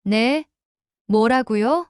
네, 뭐라고요?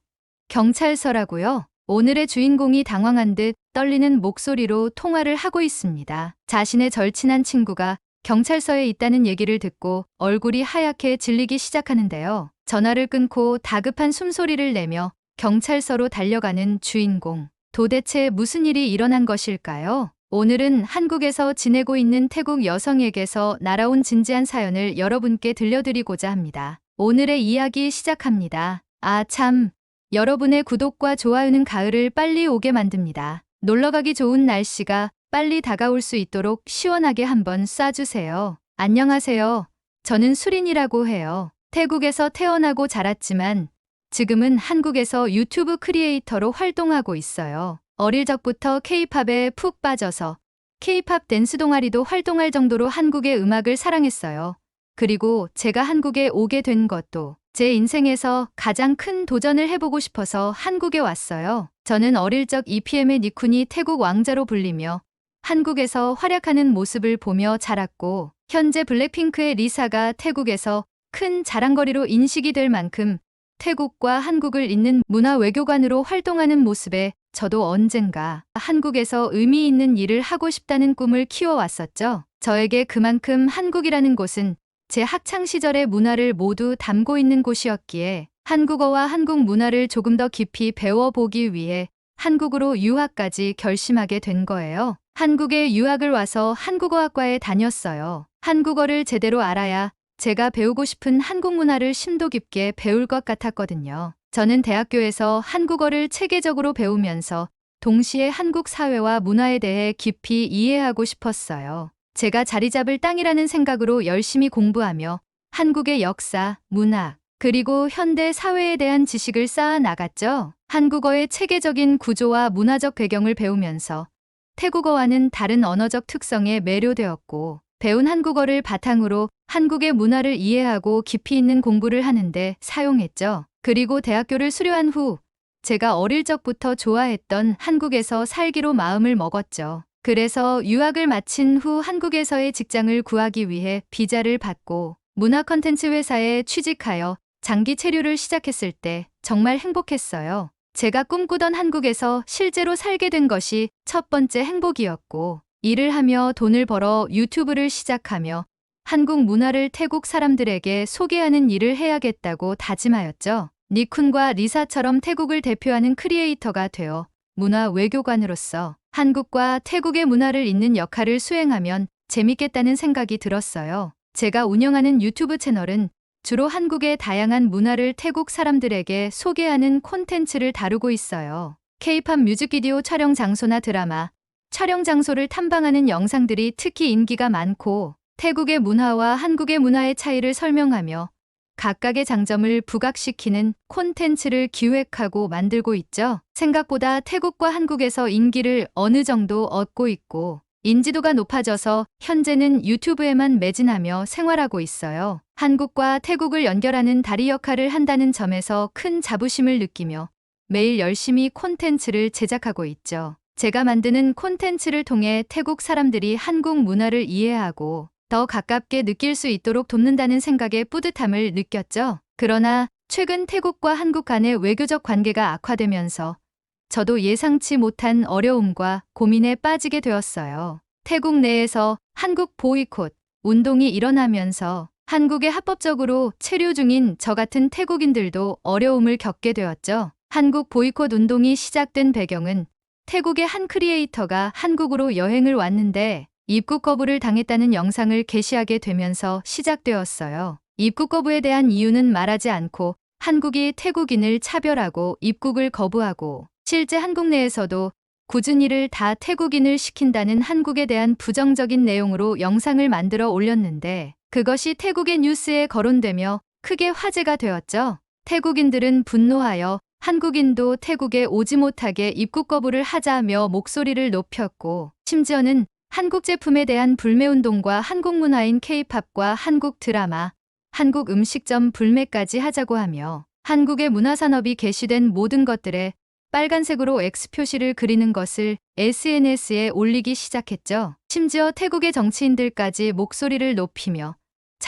경찰서라고요? 오늘의 주인공이 당황한 듯 떨리는 목소리로 통화를 하고 있습니다. 자신의 절친한 친구가 경찰서에 있다는 얘기를 듣고 얼굴이 하얗게 질리기 시작하는데요. 전화를 끊고 다급한 숨소리를 내며 경찰서로 달려가는 주인공. 도대체 무슨 일이 일어난 것일까요? 오늘은 한국에서 지내고 있는 태국 여성에게서 날아온 진지한 사연을 여러분께 들려드리고자 합니다. 오늘의 이야기 시작합니다. 아, 참. 여러분의 구독과 좋아요는 가을을 빨리 오게 만듭니다. 놀러가기 좋은 날씨가 빨리 다가올 수 있도록 시원하게 한번 쏴주세요. 안녕하세요. 저는 수린이라고 해요. 태국에서 태어나고 자랐지만 지금은 한국에서 유튜브 크리에이터로 활동하고 있어요. 어릴 적부터 K-팝에 푹 빠져서 K-팝 댄스 동아리도 활동할 정도로 한국의 음악을 사랑했어요. 그리고 제가 한국에 오게 된 것도 제 인생에서 가장 큰 도전을 해보고 싶어서 한국에 왔어요. 저는 어릴 적 EPM의 니쿤이 태국 왕자로 불리며 한국에서 활약하는 모습을 보며 자랐고, 현재 블랙핑크의 리사가 태국에서 큰 자랑거리로 인식이 될 만큼 태국과 한국을 잇는 문화 외교관으로 활동하는 모습에 저도 언젠가 한국에서 의미 있는 일을 하고 싶다는 꿈을 키워왔었죠. 저에게 그만큼 한국이라는 곳은 제 학창 시절의 문화를 모두 담고 있는 곳이었기에 한국어와 한국 문화를 조금 더 깊이 배워보기 위해 한국으로 유학까지 결심하게 된 거예요. 한국에 유학을 와서 한국어학과에 다녔어요. 한국어를 제대로 알아야 제가 배우고 싶은 한국 문화를 심도 깊게 배울 것 같았거든요. 저는 대학교에서 한국어를 체계적으로 배우면서 동시에 한국 사회와 문화에 대해 깊이 이해하고 싶었어요. 제가 자리 잡을 땅이라는 생각으로 열심히 공부하며 한국의 역사, 문화, 그리고 현대 사회에 대한 지식을 쌓아 나갔죠. 한국어의 체계적인 구조와 문화적 배경을 배우면서 태국어와는 다른 언어적 특성에 매료되었고, 배운 한국어를 바탕으로 한국의 문화를 이해하고 깊이 있는 공부를 하는데 사용했죠. 그리고 대학교를 수료한 후 제가 어릴 적부터 좋아했던 한국에서 살기로 마음을 먹었죠. 그래서 유학을 마친 후 한국에서의 직장을 구하기 위해 비자를 받고 문화 콘텐츠 회사에 취직하여 장기 체류를 시작했을 때 정말 행복했어요. 제가 꿈꾸던 한국에서 실제로 살게 된 것이 첫 번째 행복이었고, 일을 하며 돈을 벌어 유튜브를 시작하며 한국 문화를 태국 사람들에게 소개하는 일을 해야겠다고 다짐하였죠. 니쿤과 리사처럼 태국을 대표하는 크리에이터가 되어 문화 외교관으로서 한국과 태국의 문화를 잇는 역할을 수행하면 재밌겠다는 생각이 들었어요. 제가 운영하는 유튜브 채널은 주로 한국의 다양한 문화를 태국 사람들에게 소개하는 콘텐츠를 다루고 있어요. K-팝 뮤직비디오 촬영 장소나 드라마, 촬영 장소를 탐방하는 영상들이 특히 인기가 많고, 태국의 문화와 한국의 문화의 차이를 설명하며 각각의 장점을 부각시키는 콘텐츠를 기획하고 만들고 있죠. 생각보다 태국과 한국에서 인기를 어느 정도 얻고 있고 인지도가 높아져서 현재는 유튜브에만 매진하며 생활하고 있어요. 한국과 태국을 연결하는 다리 역할을 한다는 점에서 큰 자부심을 느끼며 매일 열심히 콘텐츠를 제작하고 있죠. 제가 만드는 콘텐츠를 통해 태국 사람들이 한국 문화를 이해하고 더 가깝게 느낄 수 있도록 돕는다는 생각에 뿌듯함을 느꼈죠. 그러나 최근 태국과 한국 간의 외교적 관계가 악화되면서 저도 예상치 못한 어려움과 고민에 빠지게 되었어요. 태국 내에서 한국 보이콧 운동이 일어나면서 한국에 합법적으로 체류 중인 저 같은 태국인들도 어려움을 겪게 되었죠. 한국 보이콧 운동이 시작된 배경은 태국의 한 크리에이터가 한국으로 여행을 왔는데 입국 거부를 당했다는 영상을 게시하게 되면서 시작되었어요. 입국 거부에 대한 이유는 말하지 않고 한국이 태국인을 차별하고 입국을 거부하고 실제 한국 내에서도 굳은 일을 다 태국인을 시킨다는 한국에 대한 부정적인 내용으로 영상을 만들어 올렸는데 그것이 태국의 뉴스에 거론되며 크게 화제가 되었죠. 태국인들은 분노하여 한국인도 태국에 오지 못하게 입국 거부를 하자며 목소리를 높였고, 심지어는 한국 제품에 대한 불매운동과 한국 문화인 K-팝과 한국 드라마, 한국 음식점 불매까지 하자고 하며 한국의 문화산업이 게시된 모든 것들에 빨간색으로 X 표시를 그리는 것을 SNS에 올리기 시작했죠. 심지어 태국의 정치인들까지 목소리를 높이며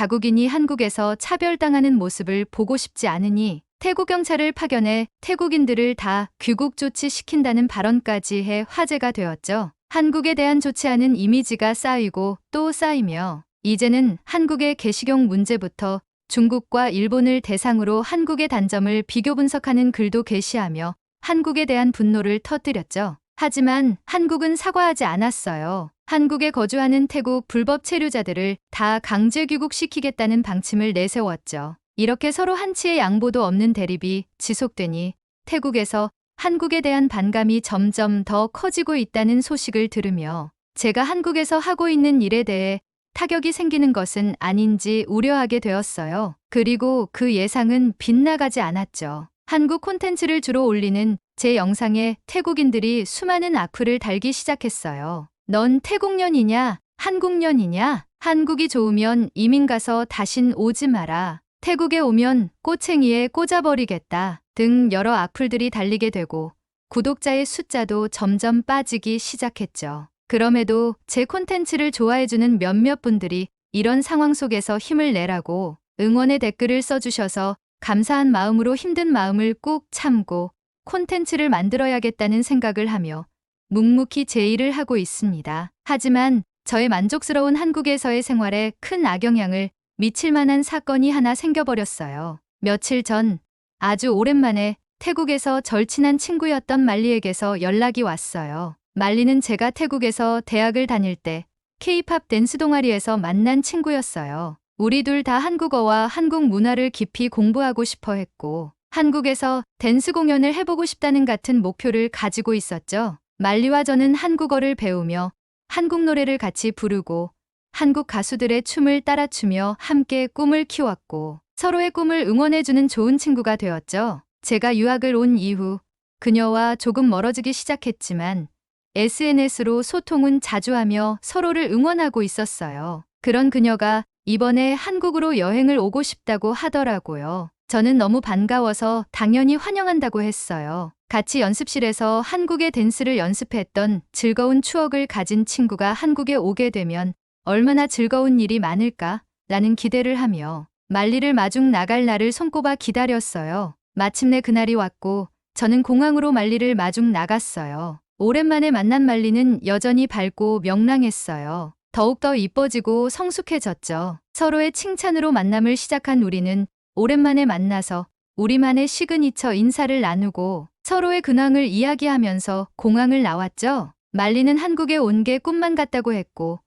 자국인이 한국에서 차별당하는 모습을 보고 싶지 않으니 태국 경찰을 파견해 태국인들을 다 귀국 조치시킨다는 발언까지 해 화제가 되었죠. 한국에 대한 좋지 않은 이미지가 쌓이고 또 쌓이며 이제는 한국의 개식용 문제부터 중국과 일본을 대상으로 한국의 단점을 비교 분석하는 글도 게시하며 한국에 대한 분노를 터뜨렸죠. 하지만 한국은 사과하지 않았어요. 한국에 거주하는 태국 불법 체류자들을 다 강제 귀국시키겠다는 방침을 내세웠죠. 이렇게 서로 한치의 양보도 없는 대립이 지속되니 태국에서 한국에 대한 반감이 점점 더 커지고 있다는 소식을 들으며 제가 한국에서 하고 있는 일에 대해 타격이 생기는 것은 아닌지 우려하게 되었어요. 그리고 그 예상은 빗나가지 않았죠. 한국 콘텐츠를 주로 올리는 제 영상에 태국인들이 수많은 악플을 달기 시작했어요. 넌 태국년이냐? 한국년이냐? 한국이 좋으면 이민 가서 다신 오지 마라. 태국에 오면 꼬챙이에 꽂아버리겠다. 등 여러 악플들이 달리게 되고 구독자의 숫자도 점점 빠지기 시작했죠. 그럼에도 제 콘텐츠를 좋아해주는 몇몇 분들이 이런 상황 속에서 힘을 내라고 응원의 댓글을 써주셔서 감사한 마음으로 힘든 마음을 꾹 참고 콘텐츠를 만들어야겠다는 생각을 하며 묵묵히 제 일을 하고 있습니다. 하지만 저의 만족스러운 한국에서의 생활에 큰 악영향을 미칠 만한 사건이 하나 생겨버렸어요. 며칠 전 아주 오랜만에 태국에서 절친한 친구였던 말리에게서 연락이 왔어요. 말리는 제가 태국에서 대학을 다닐 때 K-팝 댄스 동아리에서 만난 친구였어요. 우리 둘 다 한국어와 한국 문화를 깊이 공부하고 싶어 했고 한국에서 댄스 공연을 해보고 싶다는 같은 목표를 가지고 있었죠. 말리와 저는 한국어를 배우며 한국 노래를 같이 부르고 한국 가수들의 춤을 따라 추며 함께 꿈을 키웠고 서로의 꿈을 응원해주는 좋은 친구가 되었죠. 제가 유학을 온 이후 그녀와 조금 멀어지기 시작했지만 SNS로 소통은 자주 하며 서로를 응원하고 있었어요. 그런 그녀가 이번에 한국으로 여행을 오고 싶다고 하더라고요. 저는 너무 반가워서 당연히 환영한다고 했어요. 같이 연습실에서 한국의 댄스를 연습했던 즐거운 추억을 가진 친구가 한국에 오게 되면 얼마나 즐거운 일이 많을까? 라는 기대를 하며 말리를 마중 나갈 날을 손꼽아 기다렸어요. 마침내 그날이 왔고 저는 공항으로 말리를 마중 나갔어요. 오랜만에 만난 말리는 여전히 밝고 명랑했어요. 더욱더 이뻐지고 성숙해졌죠. 서로의 칭찬으로 만남을 시작한 우리는 오랜만에 만나서 우리만의 시그니처 인사를 나누고 서로의 근황을 이야기하면서 공항을 나왔죠. 말리는 한국에 온 게 꿈만 같다고 했고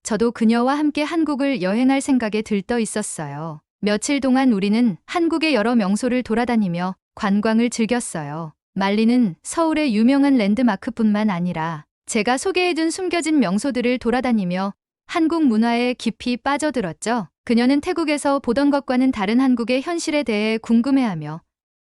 저도 그녀와 함께 한국을 여행할 생각에 들떠 있었어요. 며칠 동안 우리는 한국의 여러 명소를 돌아다니며 관광을 즐겼어요. 말리는 서울의 유명한 랜드마크뿐만 아니라 제가 소개해준 숨겨진 명소들을 돌아다니며 한국 문화에 깊이 빠져들었죠. 그녀는 태국에서 보던 것과는 다른 한국의 현실에 대해 궁금해하며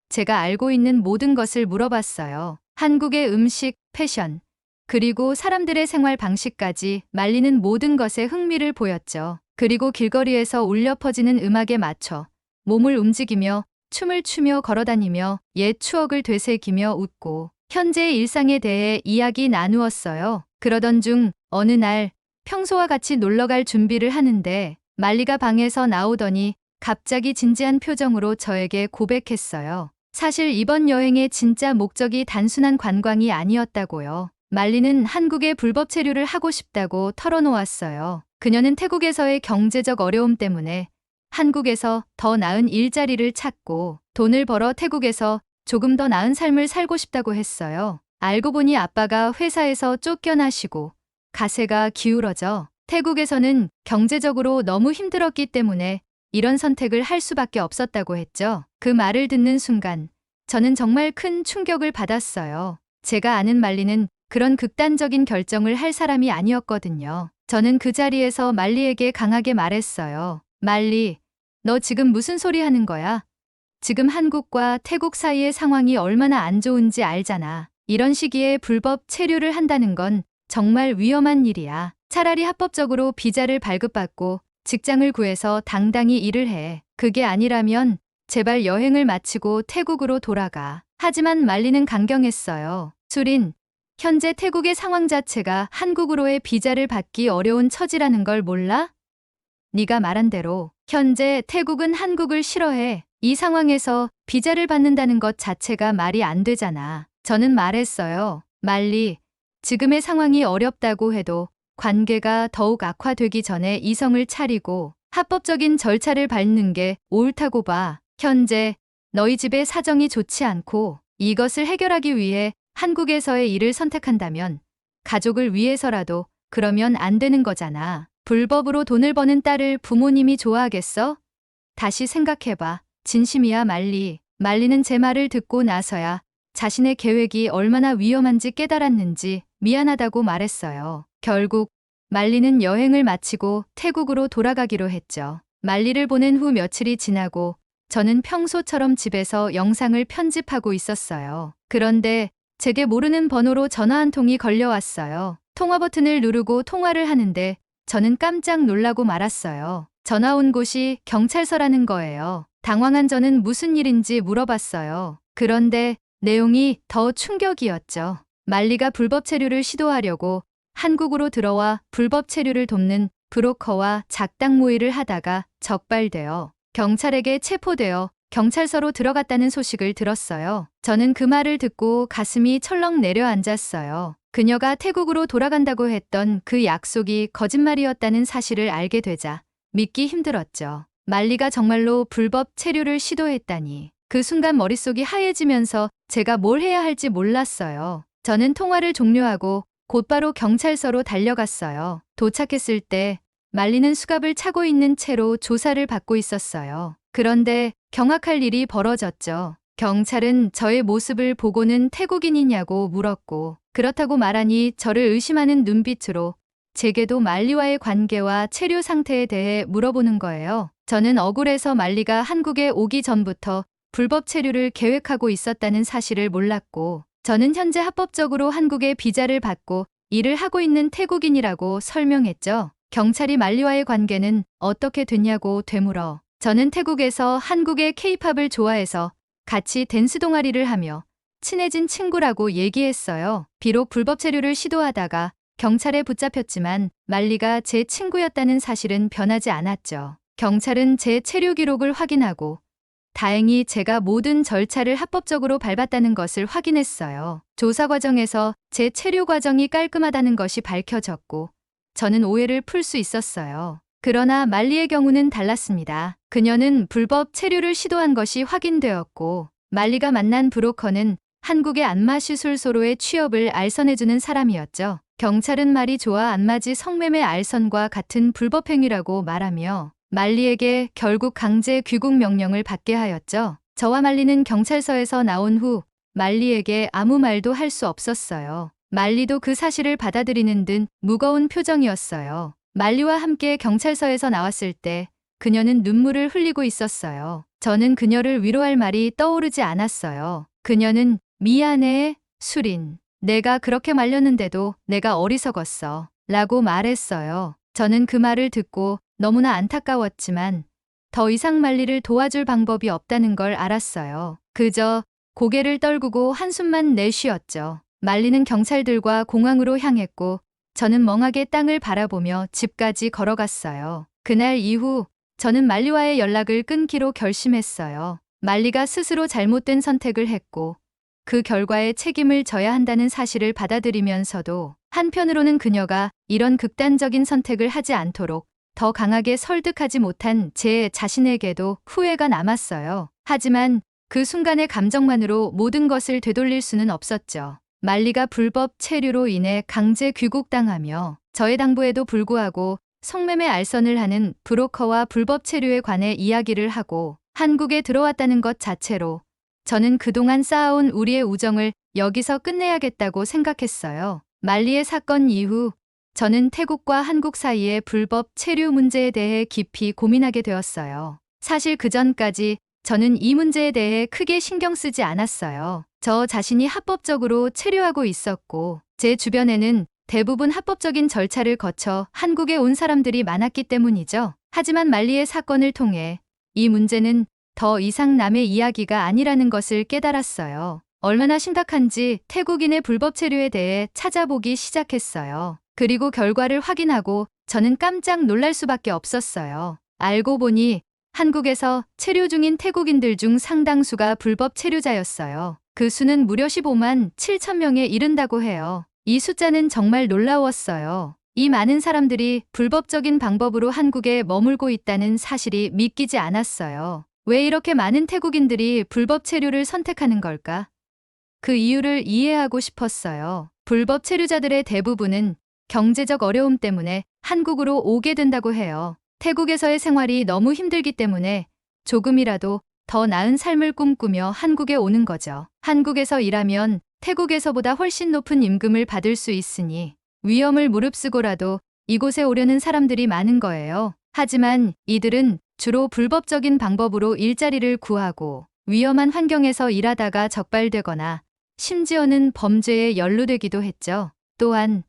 제가 알고 있는 모든 것을 물어봤어요. 한국의 음식, 패션, 그리고 사람들의 생활 방식까지 말리는 모든 것에 흥미를 보였죠. 그리고 길거리에서 울려 퍼지는 음악에 맞춰 몸을 움직이며 춤을 추며 걸어다니며 옛 추억을 되새기며 웃고 현재의 일상에 대해 이야기 나누었어요. 그러던 중 어느 날 평소와 같이 놀러갈 준비를 하는데 말리가 방에서 나오더니 갑자기 진지한 표정으로 저에게 고백했어요. 사실 이번 여행의 진짜 목적이 단순한 관광이 아니었다고요. 말리는 한국에 불법 체류를 하고 싶다고 털어놓았어요. 그녀는 태국에서의 경제적 어려움 때문에 한국에서 더 나은 일자리를 찾고 돈을 벌어 태국에서 조금 더 나은 삶을 살고 싶다고 했어요. 알고 보니 아빠가 회사에서 쫓겨나시고 가세가 기울어져 태국에서는 경제적으로 너무 힘들었기 때문에 이런 선택을 할 수밖에 없었다고 했죠. 그 말을 듣는 순간 저는 정말 큰 충격을 받았어요. 제가 아는 말리는 그런 극단적인 결정을 할 사람이 아니었거든요. 저는 그 자리에서 말리에게 강하게 말했어요. 말리, 너 지금 무슨 소리 하는 거야? 지금 한국과 태국 사이의 상황이 얼마나 안 좋은지 알잖아. 이런 시기에 불법 체류를 한다는 건 정말 위험한 일이야. 차라리 합법적으로 비자를 발급받고 직장을 구해서 당당히 일을 해. 그게 아니라면 제발 여행을 마치고 태국으로 돌아가. 하지만 말리는 강경했어요. 수린, 현재 태국의 상황 자체가 한국으로의 비자를 받기 어려운 처지라는 걸 몰라? 네가 말한 대로 현재 태국은 한국을 싫어해. 이 상황에서 비자를 받는다는 것 자체가 말이 안 되잖아. 저는 말했어요. 말리, 지금의 상황이 어렵다고 해도 관계가 더욱 악화되기 전에 이성을 차리고 합법적인 절차를 밟는 게 옳다고 봐. 현재 너희 집의 사정이 좋지 않고 이것을 해결하기 위해 한국에서의 일을 선택한다면 가족을 위해서라도 그러면 안 되는 거잖아. 불법으로 돈을 버는 딸을 부모님이 좋아하겠어? 다시 생각해봐. 진심이야, 말리. 말리는 제 말을 듣고 나서야 자신의 계획이 얼마나 위험한지 깨달았는지 미안하다고 말했어요. 결국 말리는 여행을 마치고 태국으로 돌아가기로 했죠. 말리를 보낸 후 며칠이 지나고 저는 평소처럼 집에서 영상을 편집하고 있었어요. 그런데 제게 모르는 번호로 전화 한 통이 걸려왔어요. 통화 버튼을 누르고 통화를 하는데 저는 깜짝 놀라고 말았어요. 전화 온 곳이 경찰서라는 거예요. 당황한 저는 무슨 일인지 물어봤어요. 그런데 내용이 더 충격이었죠. 말리가 불법 체류를 시도하려고 한국으로 들어와 불법 체류를 돕는 브로커와 작당 모의를 하다가 적발되어 경찰에게 체포되어 경찰서로 들어갔다는 소식을 들었어요. 저는 그 말을 듣고 가슴이 철렁 내려앉았어요. 그녀가 태국으로 돌아간다고 했던 그 약속이 거짓말이었다는 사실을 알게 되자 믿기 힘들었죠. 말리가 정말로 불법 체류를 시도했다니. 그 순간 머릿속이 하얘지면서 제가 뭘 해야 할지 몰랐어요. 저는 통화를 종료하고 곧바로 경찰서로 달려갔어요. 도착했을 때 말리는 수갑을 차고 있는 채로 조사를 받고 있었어요. 그런데 경악할 일이 벌어졌죠. 경찰은 저의 모습을 보고는 태국인이냐고 물었고 그렇다고 말하니 저를 의심하는 눈빛으로 제게도 말리와의 관계와 체류 상태에 대해 물어보는 거예요. 저는 억울해서 말리가 한국에 오기 전부터 불법 체류를 계획하고 있었다는 사실을 몰랐고 저는 현재 합법적으로 한국에 비자를 받고 일을 하고 있는 태국인이라고 설명했죠. 경찰이 말리와의 관계는 어떻게 됐냐고 되물어 저는 태국에서 한국의 케이팝을 좋아해서 같이 댄스 동아리를 하며 친해진 친구라고 얘기했어요. 비록 불법 체류를 시도하다가 경찰에 붙잡혔지만 말리가 제 친구였다는 사실은 변하지 않았죠. 경찰은 제 체류 기록을 확인하고 다행히 제가 모든 절차를 합법적으로 밟았다는 것을 확인했어요. 조사 과정에서 제 체류 과정이 깔끔하다는 것이 밝혀졌고 저는 오해를 풀 수 있었어요. 그러나 말리의 경우는 달랐습니다. 그녀는 불법 체류를 시도한 것이 확인되었고 말리가 만난 브로커는 한국의 안마시술소로의 취업을 알선해주는 사람이었죠. 경찰은 말이 좋아 안마지 성매매 알선과 같은 불법 행위라고 말하며 말리에게 결국 강제 귀국 명령을 받게 하였죠. 저와 말리는 경찰서에서 나온 후 말리에게 아무 말도 할 수 없었어요. 말리도 그 사실을 받아들이는 듯 무거운 표정이었어요. 말리와 함께 경찰서에서 나왔을 때 그녀는 눈물을 흘리고 있었어요. 저는 그녀를 위로할 말이 떠오르지 않았어요. 그녀는 미안해, 수린. 내가 그렇게 말렸는데도 내가 어리석었어. 라고 말했어요. 저는 그 말을 듣고 너무나 안타까웠지만 더 이상 말리를 도와줄 방법이 없다는 걸 알았어요. 그저 고개를 떨구고 한숨만 내쉬었죠. 말리는 경찰들과 공항으로 향했고 저는 멍하게 땅을 바라보며 집까지 걸어갔어요. 그날 이후 저는 말리와의 연락을 끊기로 결심했어요. 말리가 스스로 잘못된 선택을 했고 그 결과에 책임을 져야 한다는 사실을 받아들이면서도 한편으로는 그녀가 이런 극단적인 선택을 하지 않도록 더 강하게 설득하지 못한 제 자신에게도 후회가 남았어요. 하지만 그 순간의 감정만으로 모든 것을 되돌릴 수는 없었죠. 말리가 불법 체류로 인해 강제 귀국당하며 저의 당부에도 불구하고 성매매 알선을 하는 브로커와 불법 체류에 관해 이야기를 하고 한국에 들어왔다는 것 자체로 저는 그동안 쌓아온 우리의 우정을 여기서 끝내야겠다고 생각했어요. 말리의 사건 이후 저는 태국과 한국 사이의 불법 체류 문제에 대해 깊이 고민하게 되었어요. 사실 그전까지 저는 이 문제에 대해 크게 신경 쓰지 않았어요. 저 자신이 합법적으로 체류하고 있었고 제 주변에는 대부분 합법적인 절차를 거쳐 한국에 온 사람들이 많았기 때문이죠. 하지만 말리의 사건을 통해 이 문제는 더 이상 남의 이야기가 아니라는 것을 깨달았어요. 얼마나 심각한지 태국인의 불법 체류에 대해 찾아보기 시작했어요. 그리고 결과를 확인하고 저는 깜짝 놀랄 수밖에 없었어요. 알고 보니 한국에서 체류 중인 태국인들 중 상당수가 불법 체류자였어요. 그 수는 무려 15만 7천 명에 이른다고 해요. 이 숫자는 정말 놀라웠어요. 이 많은 사람들이 불법적인 방법으로 한국에 머물고 있다는 사실이 믿기지 않았어요. 왜 이렇게 많은 태국인들이 불법 체류를 선택하는 걸까? 그 이유를 이해하고 싶었어요. 불법 체류자들의 대부분은 경제적 어려움 때문에 한국으로 오게 된다고 해요. 태국에서의 생활이 너무 힘들기 때문에 조금이라도 더 나은 삶을 꿈꾸며 한국에 오는 거죠. 한국에서 일하면 태국에서보다 훨씬 높은 임금을 받을 수 있으니 위험을 무릅쓰고라도 이곳에 오려는 사람들이 많은 거예요. 하지만 이들은 주로 불법적인 방법으로 일자리를 구하고 위험한 환경에서 일하다가 적발되거나 심지어는 범죄에 연루되기도 했죠. 또한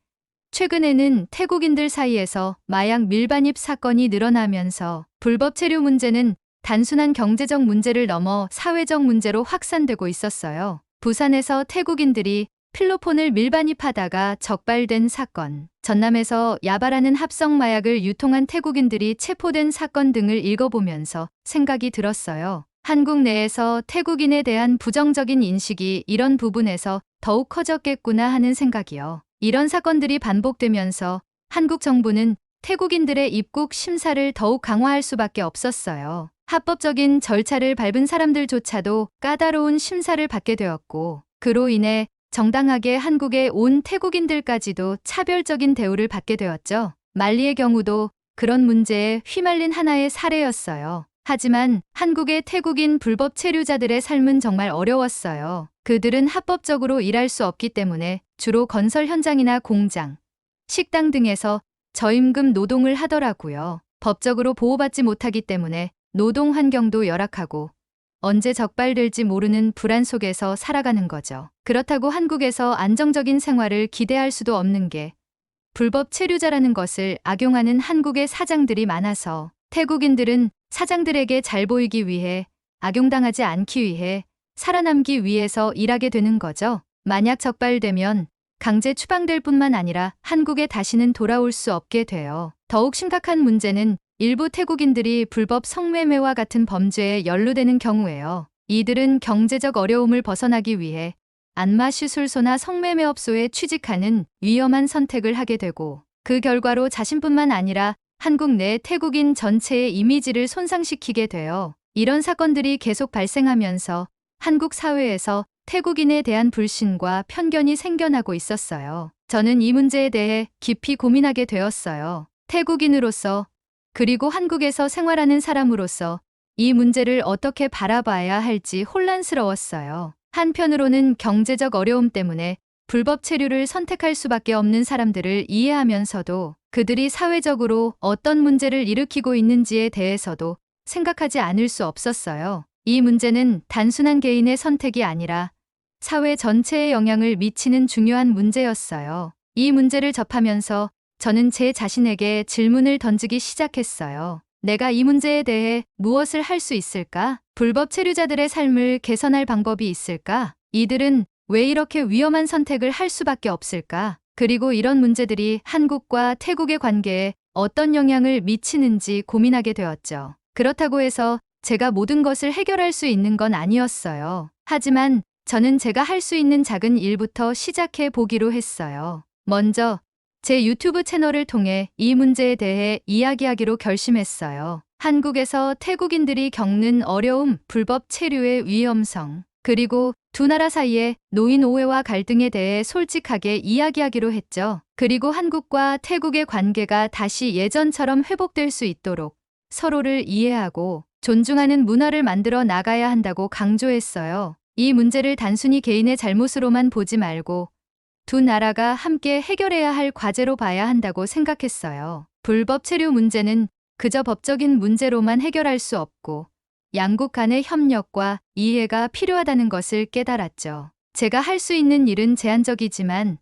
최근에는 태국인들 사이에서 마약 밀반입 사건이 늘어나면서 불법 체류 문제는 단순한 경제적 문제를 넘어 사회적 문제로 확산되고 있었어요. 부산에서 태국인들이 필로폰을 밀반입하다가 적발된 사건, 전남에서 야바라는 합성 마약을 유통한 태국인들이 체포된 사건 등을 읽어보면서 생각이 들었어요. 한국 내에서 태국인에 대한 부정적인 인식이 이런 부분에서 더욱 커졌겠구나 하는 생각이요. 이런 사건들이 반복되면서 한국 정부는 태국인들의 입국 심사를 더욱 강화할 수밖에 없었어요. 합법적인 절차를 밟은 사람들조차도 까다로운 심사를 받게 되었고, 그로 인해 정당하게 한국에 온 태국인들까지도 차별적인 대우를 받게 되었죠. 말리의 경우도 그런 문제에 휘말린 하나의 사례였어요. 하지만 한국의 태국인 불법 체류자들의 삶은 정말 어려웠어요. 그들은 합법적으로 일할 수 없기 때문에 주로 건설 현장이나 공장, 식당 등에서 저임금 노동을 하더라고요. 법적으로 보호받지 못하기 때문에 노동 환경도 열악하고 언제 적발될지 모르는 불안 속에서 살아가는 거죠. 그렇다고 한국에서 안정적인 생활을 기대할 수도 없는 게 불법 체류자라는 것을 악용하는 한국의 사장들이 많아서 태국인들은 사장들에게 잘 보이기 위해, 악용당하지 않기 위해, 살아남기 위해서 일하게 되는 거죠. 만약 적발되면 강제 추방될 뿐만 아니라 한국에 다시는 돌아올 수 없게 돼요. 더욱 심각한 문제는 일부 태국인들이 불법 성매매와 같은 범죄에 연루되는 경우예요. 이들은 경제적 어려움을 벗어나기 위해 안마 시술소나 성매매업소에 취직하는 위험한 선택을 하게 되고, 그 결과로 자신뿐만 아니라 한국 내 태국인 전체의 이미지를 손상시키게 돼요. 이런 사건들이 계속 발생하면서 한국 사회에서 태국인에 대한 불신과 편견이 생겨나고 있었어요. 저는 이 문제에 대해 깊이 고민하게 되었어요. 태국인으로서, 그리고 한국에서 생활하는 사람으로서 이 문제를 어떻게 바라봐야 할지 혼란스러웠어요. 한편으로는 경제적 어려움 때문에 불법 체류를 선택할 수밖에 없는 사람들을 이해하면서도 그들이 사회적으로 어떤 문제를 일으키고 있는지에 대해서도 생각하지 않을 수 없었어요. 이 문제는 단순한 개인의 선택이 아니라 사회 전체에 영향을 미치는 중요한 문제였어요. 이 문제를 접하면서 저는 제 자신에게 질문을 던지기 시작했어요. 내가 이 문제에 대해 무엇을 할 수 있을까? 불법 체류자들의 삶을 개선할 방법이 있을까? 이들은 왜 이렇게 위험한 선택을 할 수밖에 없을까? 그리고 이런 문제들이 한국과 태국의 관계에 어떤 영향을 미치는지 고민하게 되었죠. 그렇다고 해서 제가 모든 것을 해결할 수 있는 건 아니었어요. 하지만 저는 제가 할 수 있는 작은 일부터 시작해 보기로 했어요. 먼저 제 유튜브 채널을 통해 이 문제에 대해 이야기하기로 결심했어요. 한국에서 태국인들이 겪는 어려움, 불법 체류의 위험성, 그리고 두 나라 사이의 노인 오해와 갈등에 대해 솔직하게 이야기하기로 했죠. 그리고 한국과 태국의 관계가 다시 예전처럼 회복될 수 있도록 서로를 이해하고 존중하는 문화를 만들어 나가야 한다고 강조했어요. 이 문제를 단순히 개인의 잘못으로만 보지 말고 두 나라가 함께 해결해야 할 과제로 봐야 한다고 생각했어요. 불법 체류 문제는 그저 법적인 문제로만 해결할 수 없고 양국 간의 협력과 이해가 필요하다는 것을 깨달았죠. 제가 할 수 있는 일은 제한적이지만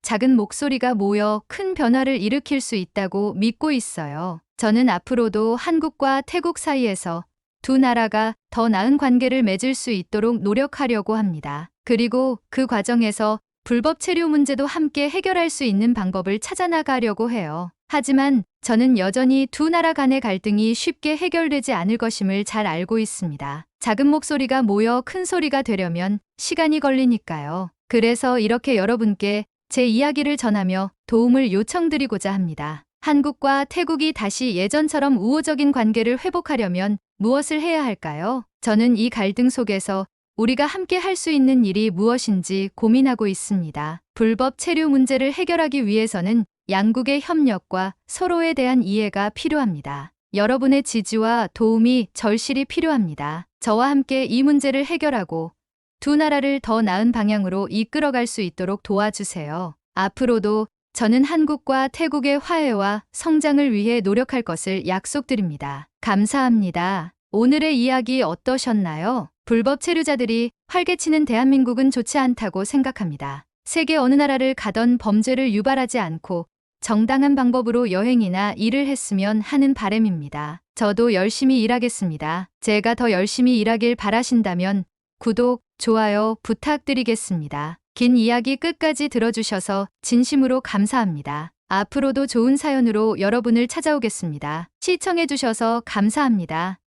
작은 목소리가 모여 큰 변화를 일으킬 수 있다고 믿고 있어요. 저는 앞으로도 한국과 태국 사이에서 두 나라가 더 나은 관계를 맺을 수 있도록 노력하려고 합니다. 그리고 그 과정에서 불법 체류 문제도 함께 해결할 수 있는 방법을 찾아나가려고 해요. 하지만 저는 여전히 두 나라 간의 갈등이 쉽게 해결되지 않을 것임을 잘 알고 있습니다. 작은 목소리가 모여 큰 소리가 되려면 시간이 걸리니까요. 그래서 이렇게 여러분께 제 이야기를 전하며 도움을 요청드리고자 합니다. 한국과 태국이 다시 예전처럼 우호적인 관계를 회복하려면 무엇을 해야 할까요? 저는 이 갈등 속에서 우리가 함께 할 수 있는 일이 무엇인지 고민하고 있습니다. 불법 체류 문제를 해결하기 위해서는 양국의 협력과 서로에 대한 이해가 필요합니다. 여러분의 지지와 도움이 절실히 필요합니다. 저와 함께 이 문제를 해결하고 두 나라를 더 나은 방향으로 이끌어갈 수 있도록 도와주세요. 앞으로도 저는 한국과 태국의 화해와 성장을 위해 노력할 것을 약속드립니다. 감사합니다. 오늘의 이야기 어떠셨나요? 불법 체류자들이 활개치는 대한민국은 좋지 않다고 생각합니다. 세계 어느 나라를 가던 범죄를 유발하지 않고 정당한 방법으로 여행이나 일을 했으면 하는 바람입니다. 저도 열심히 일하겠습니다. 제가 더 열심히 일하길 바라신다면 구독, 좋아요 부탁드리겠습니다. 긴 이야기 끝까지 들어주셔서 진심으로 감사합니다. 앞으로도 좋은 사연으로 여러분을 찾아오겠습니다. 시청해주셔서 감사합니다.